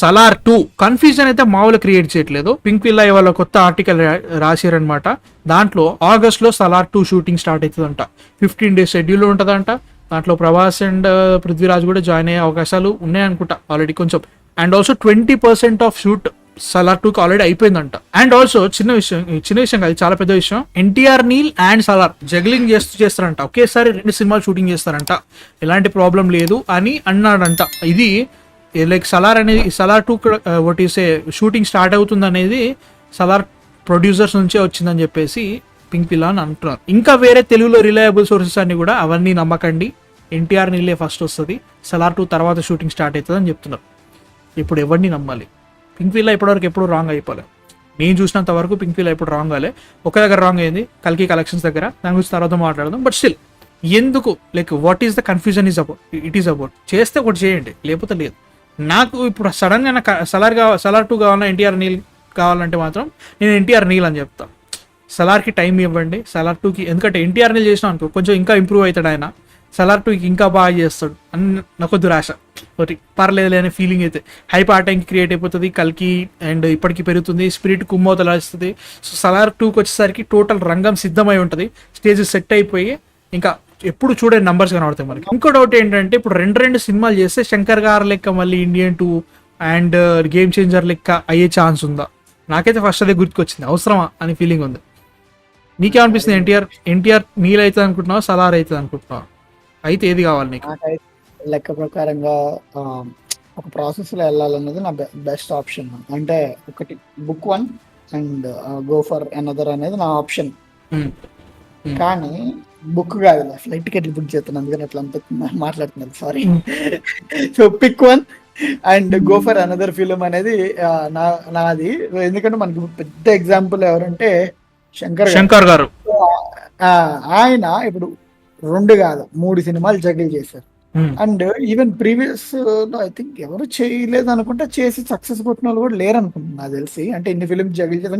Salaar 2 confusion అయితే మామూలు create చేయట్లేదు. పింక్ విల్లా ఇవాళ కొత్త ఆర్టికల్ రాశారనమాట. దాంట్లో ఆగస్ట్ లో సలార్ 2 షూటింగ్ స్టార్ట్ అవుతుందంట. 15 days షెడ్యూల్ ఉంటుందంట. దాంట్లో ప్రభాస్ అండ్ పృథ్వీరాజ్ కూడా జాయిన్ అయ్యే అవకాశాలు ఉన్నాయనుకుంటా ఆల్రెడీ కొంచెం. And also 20% of shoot Salaar 2 already అయిపోయిందంట. అండ్ ఆల్సో చిన్న విషయం కాదు, చాలా పెద్ద విషయం, ఎన్టీఆర్ నీల్ అండ్ సలార్ జగ్లింగ్ చేస్తారంట. ఒకేసారి 2 సినిమాలు షూటింగ్ చేస్తారంట. ఎలాంటి ప్రాబ్లం లేదు అని అన్నాడంట. ఇది like Salaar 2 what is a shooting start అవుతుంది అనేది సలార్ ప్రొడ్యూసర్స్ నుంచే వచ్చిందని చెప్పేసి పింక్ విల్లా అని అంటున్నారు. ఇంకా వేరే తెలుగులో రిలయబుల్ సోర్సెస్ అన్ని కూడా అవన్నీ నమ్మకండి, ఎన్టీఆర్ నీళ్ళే ఫస్ట్ వస్తుంది, సలార్ 2 తర్వాత షూటింగ్ స్టార్ట్ అవుతుంది అని చెప్తున్నారు. ఇప్పుడు ఎవరిని నమ్మాలి? పింక్ విల్లా ఇప్పటివరకు ఎప్పుడు రాంగ్ అయిపోలేదు. నేను చూసినంత వరకు పింక్ విల్లా ఇప్పుడు రాంగ్ అవ్వలే. ఒక దగ్గర రాంగ్ అయింది, కల్కి కలెక్షన్స్ దగ్గర, దాని గురించి తర్వాత మాట్లాడదాం. బట్ స్టిల్ ఎందుకు like what is the confusion it is about చేస్తే ఒకటి చేయండి, లేకపోతే లేదు. నాకు ఇప్పుడు సడన్గా నాకు సలార్ 2 కావాలన్నా ఎన్టీఆర్ నీల్ కావాలంటే మాత్రం నేను ఎన్టీఆర్ నీల్ అని చెప్తాను. సలార్కి టైం ఇవ్వండి, సలార్ 2కి, ఎందుకంటే ఎన్టీఆర్ నీల్ చేసినా అనుకో కొంచెం ఇంకా ఇంప్రూవ్ అవుతాడు ఆయన, సలార్ 2కి ఇంకా బాగా చేస్తాడు అని నాకు కొద్ది రాశ. ఒకటి పర్లేదులే అనే ఫీలింగ్ అయితే హైప్ ఆ టైంకి క్రియేట్ అయిపోతుంది. కల్కి అండ్ ఇప్పటికి పెరుగుతుంది, స్పిరిట్ కుమ్మోతలా వస్తుంది. సో సలార్ 2కి వచ్చేసరికి టోటల్ రంగం సిద్ధమై ఉంటుంది, స్టేజ్ సెట్ అయిపోయి ఇంకా ఎప్పుడు చూడే నంబర్స్ కనబడతాయి మనకి. ఇంకో డౌట్ ఏంటంటే ఇప్పుడు రెండు సినిమాలు చేస్తే శంకర్ గారు లెక్క మళ్ళీ ఇండియన్ 2 అండ్ గేమ్ చేంజర్ లెక్క అయ్యే ఛాన్స్ ఉందా? నాకైతే ఫస్ట్ అదే గుర్తుకొచ్చింది, అవసరమా అని ఫీలింగ్ ఉంది. నీకేమనిపిస్తుంది? ఎన్టీఆర్ నీల్ అవుతుంది అనుకుంటున్నావా, సలార్ అవుతుంది అనుకుంటున్నావా? అయితే ఏది కావాలి నీకు? లెక్క ప్రకారంగా ఒక ప్రాసెస్ లో వెళ్ళాలన్నది నా బెస్ట్ ఆప్షన్. అంటే ఒకటి book 1 and go for another అనేది నా ఆప్షన్. కానీ బుక్ కాదు, ఫ్లైట్ టికెట్లు బుక్ చేస్తున్నాను, అందుకని అట్లా అంత మాట్లాడుతున్నాను, sorry. So pick 1 and go for another film అనేది నాది. ఎందుకంటే మనకి పెద్ద ఎగ్జాంపుల్ ఎవరంటే శంకర్ గారు. ఆయన ఇప్పుడు 2 కాదు 3 సినిమాలు జగిల్ చేశారు. అండ్ ఈవెన్ ప్రీవియస్ లో ఐ థింక్ ఎవరు చేయలేదు అనుకుంటా, చేసి సక్సెస్ కొట్టిన వాళ్ళు కూడా లేరు అనుకుంటున్నా నాకు తెలిసి. అంటే ఇన్ని ఫిలిం జగిల్ చేసి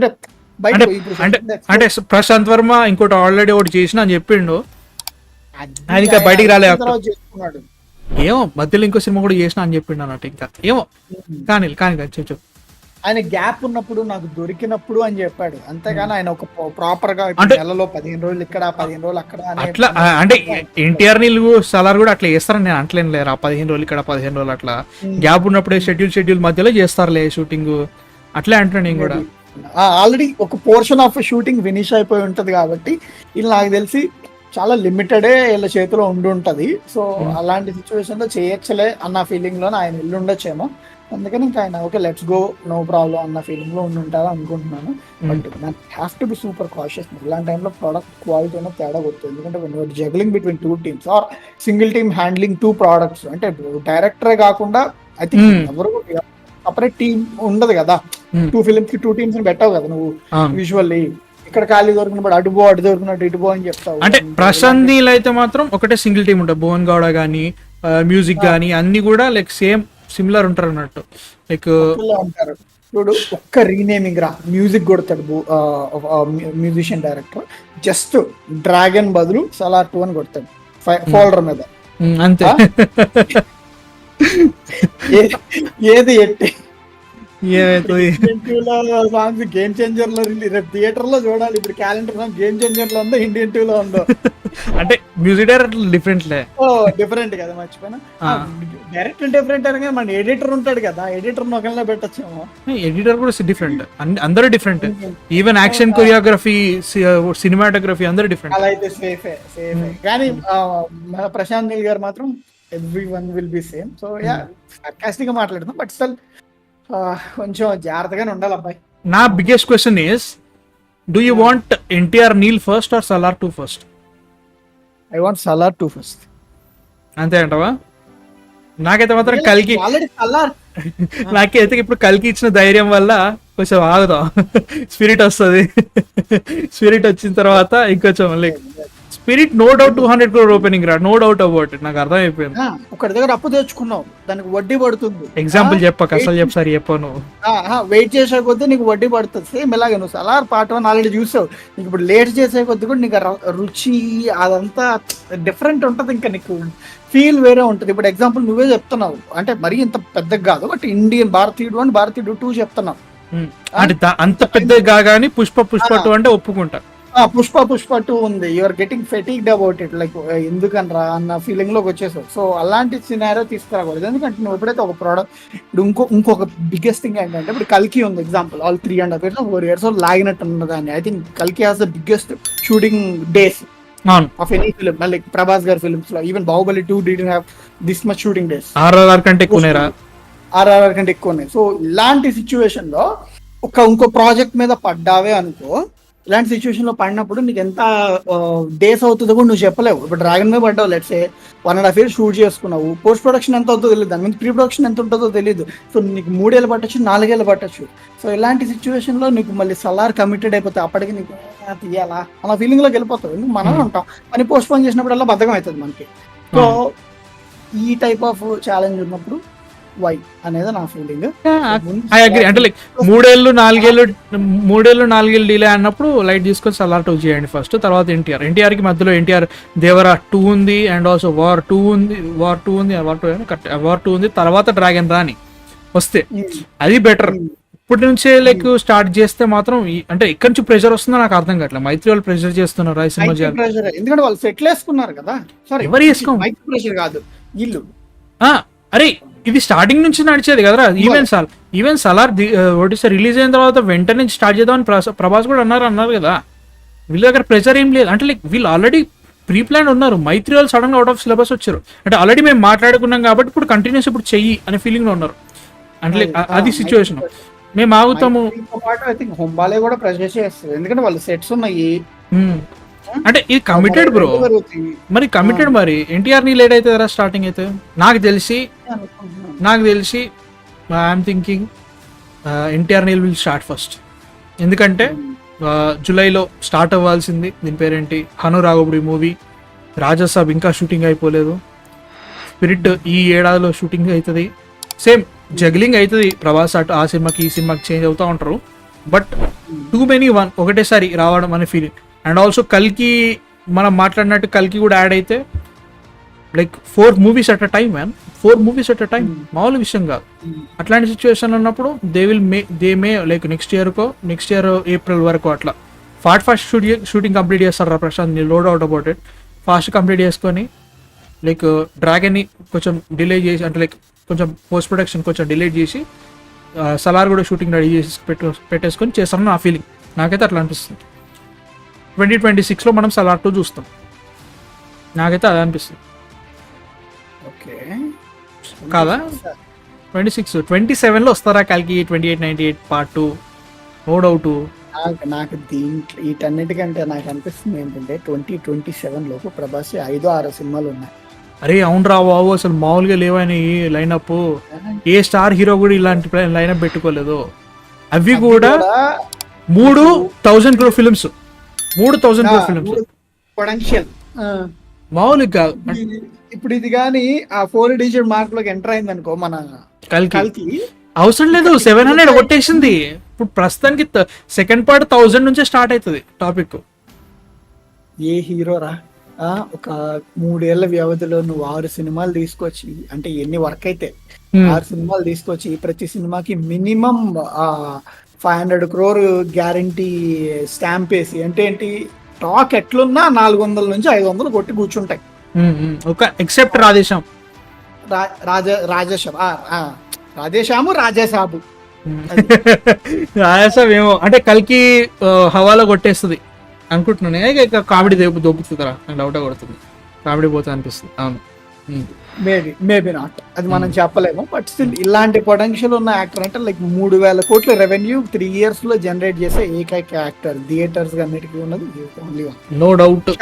అంటే ప్రశాంత్ వర్మ ఇంకోటి ఆల్రెడీ ఒకటి చేసిన అని చెప్పిండు, ఆయన ఇంకా బయటికి రాలే. ఏమో మధ్యలో ఇంకో సినిమా కూడా చేసిన అని చెప్పిండు అన్నట్టు. ఇంకా ఏమో కానీ చెప్పు. ఆయన గ్యాప్ ఉన్నప్పుడు నాకు దొరికినప్పుడు అని చెప్పాడు, అంతేగాని ఆయన ఒక ప్రాపర్ గా నెలలో 15 రోజులు ఇక్కడ 15 రోజులు అక్కడ అట్లా. అంటే ఎన్టీఆర్ నీళ్ళు సలార్ కూడా అట్లా చేస్తారని నేను అంటలేను లేరా, 15 రోజులు ఇక్కడ 15 రోజులు అట్లా గ్యాప్ ఉన్నప్పుడే షెడ్యూల్ మధ్యలో చేస్తారులే షూటింగ్, అట్లే అంటున్నాను నేను కూడా. ఆల్రెడీ ఒక పోర్షన్ ఆఫ్ షూటింగ్ ఫినిష్ అయిపోయి ఉంటది కాబట్టి ఇది నాకు తెలిసి చాలా లిమిటెడే వీళ్ళ చేతిలో ఉండుంటది. సో అలాంటి సిచ్యువేషన్ లో చేయొచ్చలే అన్న ఫీలింగ్ లోనే ఆయన వెళ్ళి ఉండొచ్చేమో. అందుకని ఇంకా ఆయన okay let's go no problem అన్న ఫీలింగ్ లో ఉండుంటారు అనుకుంటున్నాను. బట్ నాకు have to be super cautious. ఇలాంటి టైంలో ప్రోడక్ట్ క్వాలిటీ అనేది తేడా కొడుతుంది. ఎందుకంటే juggling between 2 teams or single team handling 2 products, అంటే డైరెక్టరే కాకుండా ఐ థింక్ ఎవరు సపరేట్ టీమ్ ఉండదు కదా. 2 films కి 2 teams పెట్టావు కదా నువ్వు యూజువల్లీ. ఇక్కడ ఖాళీ దొరికినప్పుడు అటు దొరికినట్టు ఇటు అని చెప్తావు. అంటే ప్రశాంత్ నీల్ అయితే మాత్రం ఒకటే సింగిల్ టీం ఉంటుంది, భువన్ గౌడ గానీ మ్యూజిక్ గానీ అన్ని కూడా లైక్ సేమ్ సిమిలర్ ఉంటారు అన్నట్టు. లైక్ ఉంటారు. ఇప్పుడు ఒక్క రీనేమింగ్ రా మ్యూజిక్ కొడతాడు మ్యూజిషియన్ డైరెక్టర్, జస్ట్ డ్రాగన్ బదులు సలార్ 2 అని కొడతాడు ఫోల్డర్ మీద, అంతే. ఏది ఎట్టి సాంగ్స్ గేమ్ చేంజర్ లో రేపు థియేటర్ లో చూడాలి. ఇప్పుడు క్యాలెండర్ సాంగ్ గేమ్ చేంజర్ లో ఉందో ఇండియన్ 2 లో ఉందో. అంటే మ్యూజిక్ డైరెక్టర్ డిఫరెంట్ కదా, మర్చిపోయినా. డైరెక్టర్ డిఫరెంట్ అనగా మన ఎడిటర్ ఉంటాడు కదా, ఎడిటర్ ఒకళ్ళ పెట్టచ్చేమో. ఎడిటర్ కూడా డిఫరెంట్, అందరూ different. Even action choreography, cinematography అందరూ డిఫరెంట్. అలా అయితే సేఫే. కానీ ప్రశాంత్ నీల్ గారు మాత్రం everyone will be same. So ya sarcastic గా మాట్లాడుతాం, బట్ స్టిల్ కొంచెం జాగ్రత్తగానే ఉండాలి అబ్బాయి. నా biggest question is, do you want NTR Neel first or Salaar 2 first? I want Salaar 2 first. అంతే అంటవా? నాకైతే మాత్రం కల్కి, నాకైతే ఇప్పుడు కల్కి ఇచ్చిన ధైర్యం వల్ల కొంచెం ఆగుదాం, స్పిరిట్ వస్తుంది. స్పిరిట్ వచ్చిన తర్వాత ఇంకొంచెం like Spirit no doubt 200 crore opening రా, నో డౌట్ అబౌట్ ఇట్. నాకు అర్థమైపోయింది. ఒకటి దగ్గర అప్పు తెచ్చుకున్నావు, దానికి వడ్డీ పడుతుంది. ఎగ్జాంపుల్ చెప్పక అసలు చెప్పారు చెప్పాను. వెయిట్ చేసే కొద్దీ నీకు వడ్డీ పడుతుంది. సేమ్ ఇలాగే నువ్వు సలార్ పార్ట్ 1 ఆల్రెడీ చూసావు, నీకు ఇప్పుడు లేట్ చేసే కొద్దీ కూడా నీకు రుచి అదంతా డిఫరెంట్ ఉంటది. ఇంకా నీకు ఫీల్ వేరే ఉంటుంది. ఇప్పుడు ఎగ్జాంపుల్ నువ్వే చెప్తున్నావు, అంటే మరీ ఇంత పెద్దగా కాదు, బట్ ఇండియన్ భారతీయుడు 1 భారతీయుడు 2 చెప్తున్నావు. అంటే అంత పెద్దగా కాగాని పుష్ప 2 అంటే ఒప్పుకుంటా. పుష్ప 2 ఉంది, you're getting fatigued about it, like ఎందుకనరా అన్న ఫీలింగ్ లోకి వచ్చేసావు. సో అలాంటి సినారో తీసుకురాకూడదు. ఎందుకంటే నువ్వు ఎప్పుడైతే ఒక ప్రోడక్ట్ ఇంకొక బిగ్గెస్ట్ థింగ్ ఏంటంటే, ఇప్పుడు కల్కి ఉంది ఎగ్జాంపుల్, ఆల్ 3.5 years 4 years లాగినట్టు ఉన్నదాన్ని. ఐ థింక్ కల్కి has the biggest shooting days of any film. Like Prabhas గారి ఫిల్మ్స్ లో even Baahubali 2 did have this much shooting days. RRR కంటే ఎక్కువనేరా, RRR కంటే ఎక్కువ ఉన్నాయి. సో ఇలాంటి సిచ్యువేషన్ లో ఇంకో ప్రాజెక్ట్ మీద పడ్డావే అనుకో, ఇలాంటి సిచ్యువేషన్ లో పడినప్పుడు నీకు ఎంత డేస్ అవుతుందో కూడా నువ్వు చెప్పలేవు. ఇప్పుడు డ్రాగన్ మీద పడ్డావు, లెట్స్ సే 1.5 years షూట్ చేసుకున్నావు, పోస్ట్ ప్రొడక్షన్ ఎంత అవుతుందో తెలియదు, దాని మీద ప్రీ ప్రొడక్షన్ ఎంత ఉంటుందో తెలియదు. సో నీకు 3 ఏళ్ళు పట్టచ్చు, 4 ఏళ్ళు పట్టచ్చు. సో ఇలాంటి సిచ్యువేషన్ లో నీకు మళ్ళీ సలార్ కమిటెడ్ అయిపోతే అప్పటికి నీకు తీయాలా అన్న ఫీలింగ్ లోకి వెళ్ళిపోతావు. ఎందుకు మనం ఉంటాం, పని పోస్ట్ పోన్ చేసినప్పుడల్లా బద్ధకం అవుతుంది మనకి. సో ఈ టైప్ ఆఫ్ ఛాలెంజ్ ఉన్నప్పుడు వై అనేది నా ఫీలింగ్. I agree. అంటే లైక్ 3 ఏళ్ళు 4 ఏళ్ళు డిలే అన్నప్పుడు లైట్ తీసుకొని సలార్ 2 చేయండి ఫస్ట్, తర్వాత ఎన్టీఆర్ కి మధ్యలో ఎన్టీఆర్ దేవరా 2 ఉంది, అండ్ ఆల్సో వార్ 2 ఉంది, తర్వాత డ్రాగన్ రాని వస్తే అది బెటర్. ఇప్పటి నుంచే లైక్ స్టార్ట్ చేస్తే మాత్రం అంటే ఎక్కడి నుంచి ప్రెషర్ వస్తుందో నాకు అర్థం కావట్లేదు. మైత్రి వాళ్ళు ప్రెషర్ చేస్తున్నారు ఈ సినిమా చేయాలి, ఎందుకంటే వాళ్ళు సెటిల్ వేసుకున్నారు కదా. ఎవరు వేసుకో ప్రెషర్ కాదు వీళ్ళు. అరే ఇది స్టార్టింగ్ నుంచి నడిచేది కదరా. ఈవెన్ సలార్ ఒకటిసారి రిలీజ్ అయిన తర్వాత వెంటనే స్టార్ట్ చేద్దామని ప్రభాస్ కూడా అన్నారు కదా. వీళ్ళ దగ్గర ప్రెషర్ ఏం లేదు. అంటే లైక్ వీళ్ళు ఆల్రెడీ ప్రీ ప్లాన్ ఉన్నారు. మైత్రి వాళ్ళు సడన్ గా అవుట్ ఆఫ్ సిలబస్ వచ్చారు అంటే ఆల్రెడీ మేము మాట్లాడుకున్నాం కాబట్టి ఇప్పుడు కంటిన్యూస్ ఇప్పుడు చెయ్యి అనే ఫీలింగ్ లో ఉన్నారు. అంటే లైక్ అది సిచ్యువేషన్. మేము ఆగుతాము. హొంబాలే కూడా ప్రెషర్ చేస్తారు, ఎందుకంటే వాళ్ళు సెట్స్ ఉన్నాయి. అంటే ఇది కమిటెడ్ బ్రో, మరి కమిటెడ్. మరి ఎన్టీఆర్ ని లేట్ అవుతుంది కదా స్టార్టింగ్ అయితే. నాకు తెలిసి I'm thinking NTR Neel will start first. ఎందుకంటే జూలైలో స్టార్ట్ అవ్వాల్సింది దీని పేరేంటి, హను రాఘవుడి మూవీ. రాజాసాబ్ ఇంకా షూటింగ్ అయిపోలేదు. స్పిరిట్ ఈ ఏడాదిలో షూటింగ్ అవుతుంది. సేమ్ జగ్లింగ్ అవుతుంది. ప్రభాస్ అటు ఆ సినిమాకి ఈ సినిమాకి చేంజ్ అవుతూ ఉంటారు. బట్ టూ మెనీ ఒకటేసారి రావడం అనే ఫీలింగ్. అండ్ ఆల్సో కల్కి మనం మాట్లాడినట్టు కల్కి కూడా యాడ్ అయితే like 4 movies at a time man. 4 movies at a time మామూలు విషయం కాదు. అట్లాంటి సిచ్యువేషన్ ఉన్నప్పుడు they may like next year April వరకు అట్లా ఫాస్ట్ షూటింగ్ కంప్లీట్ చేస్తారు Prashanth, no doubt about it. Fast complete చేసుకొని లైక్ డ్రాగన్ని కొంచెం డిలే చేసి, అంటే లైక్ కొంచెం పోస్ట్ ప్రొడక్షన్ కొంచెం డిలే చేసి సలార్ కూడా షూటింగ్ రెడీ చేసి పెట్టేసుకొని చేస్తారని నా ఫీలింగ్. నాకైతే అట్లా అనిపిస్తుంది. 2026లో మనం సలార్ 2 చూస్తాం. నాకైతే అది అనిపిస్తుంది. కాదా 27లో వస్తారా కలికి 2898 part 2 నో డౌట్. నాకు దీంట్లో వీటన్నిటికంటే నాకు అనిపిస్తుంది ఏంటంటే 2027 లోపు ప్రభాస్ 5-6 సినిమాలు ఉన్నాయి. అరే అవును రా బాబు, అసలు మామూలుగా లేవని లైనప్. ఏ స్టార్ హీరో కూడా ఇలాంటి లైనప్ పెట్టుకోలేదు. అవి కూడా 3,000 crore films. 3,000 crore films potential మామూలుగా కాదు. ఇప్పుడు ఇది కానీ ఆ 4 digit మార్క్ లోకి ఎంటర్ అయింది అనుకో మన కల్కి, అవసరం లేదు 700 కొట్టేసింది. ఇప్పుడు ప్రస్తుతానికి సెకండ్ పార్ట్ 1000 నుంచే స్టార్ట్ అవుతుంది టాపిక్. ఏ హీరో రా ఒక 3 ఏళ్ల వ్యవధిలో నువ్వు 6 సినిమాలు తీసుకొచ్చి, అంటే ఎన్ని వర్క్ అయితే 6 సినిమాలు తీసుకొచ్చి ప్రతి సినిమాకి మినిమం 500 crore గ్యారంటీ స్టాంప్ వేసి, అంటే ఏంటి టాక్ ఎట్లున్నా 400 నుంచి 500 కొట్టి కూర్చుంటాయి. ఒక ఎక్సెప్ట్ రాజేశాబు ఏమో అంటే కల్కి హవాలో కొట్టేస్తుంది అనుకుంటున్నాను. ఇక కామెడీ దొబ్బుతుందిరా, డౌట్ కొడుతుంది. కామెడీ పోతే అనిపిస్తుంది. అవును, మేబీ నాట్, అది మనం చెప్పలేము. బట్ స్టిల్ ఇలాంటి పొటెన్షియల్ ఉన్న యాక్టర్ అంటే లైక్ 3,000 కోట్ల రెవెన్యూ 3 years లో జనరేట్ చేసే ఏకైక యాక్టర్ థియేటర్స్ అన్నిటికీ ఉన్నది ఓన్లీ వన్. No doubt.